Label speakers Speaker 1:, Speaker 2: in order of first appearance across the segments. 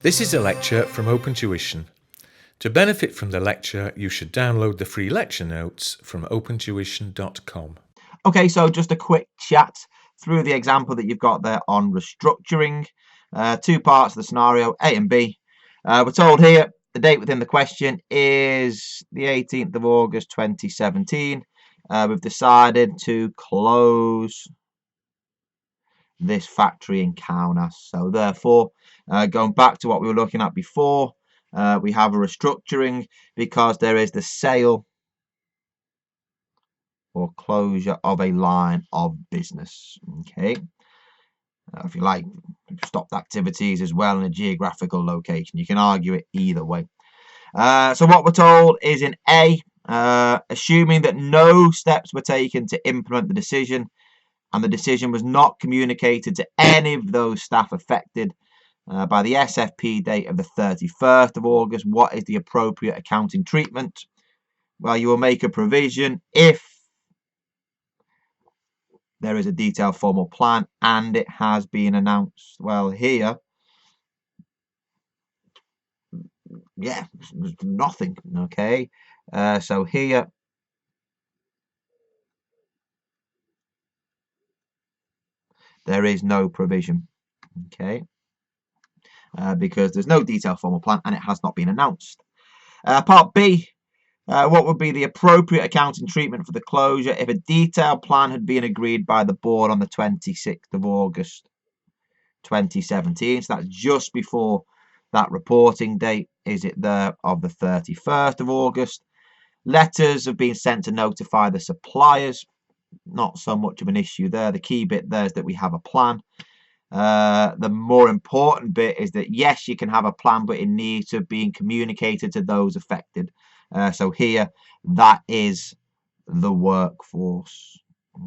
Speaker 1: This is a lecture from OpenTuition. To benefit from the lecture, you should download the free lecture notes from opentuition.com.
Speaker 2: Okay, so just a quick chat through the example that you've got there on restructuring. Two parts of the scenario, A and B. We're told here the date within the question is the 18th of August 2017. We've decided to close this factory in Kaunas. So therefore, going back to what we were looking at before, we have a restructuring because there is the sale or closure of a line of business. Okay. If you like, stopped activities as well in a geographical location. You can argue it either way. So what we're told is in A, assuming that no steps were taken to implement the decision and the decision was not communicated to any of those staff affected by the SFP date of the 31st of August, what is the appropriate accounting treatment? Well, you will make a provision if there is a detailed formal plan and it has been announced. Well, here, yeah, there's nothing. Okay, so here, there is no provision. Okay, because there's no detailed formal plan and it has not been announced. Part B. What would be the appropriate accounting treatment for the closure if a detailed plan had been agreed by the board on the 26th of August 2017? So that's just before that reporting date. Is it there of the 31st of August? Letters have been sent to notify the suppliers. Not so much of an issue there. The key bit there is that we have a plan. The more important bit is that yes, you can have a plan, but it needs to be communicated to those affected. So here, that is the workforce.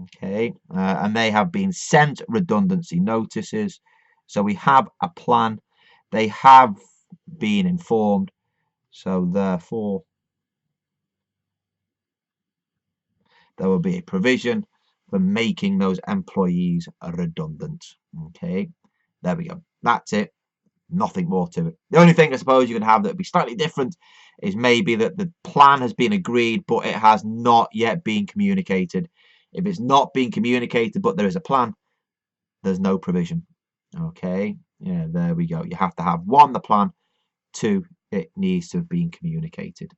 Speaker 2: Okay, and they have been sent redundancy notices. So we have a plan. They have been informed. So therefore, there will be a provision for making those employees redundant. Okay, there we go. That's it. Nothing more to it. The only thing I suppose you can have that would be slightly different is maybe that the plan has been agreed, but it has not yet been communicated. If it's not been communicated, but there is a plan, there's no provision. Okay, yeah, there we go. You have to have one, the plan, two, it needs to have been communicated.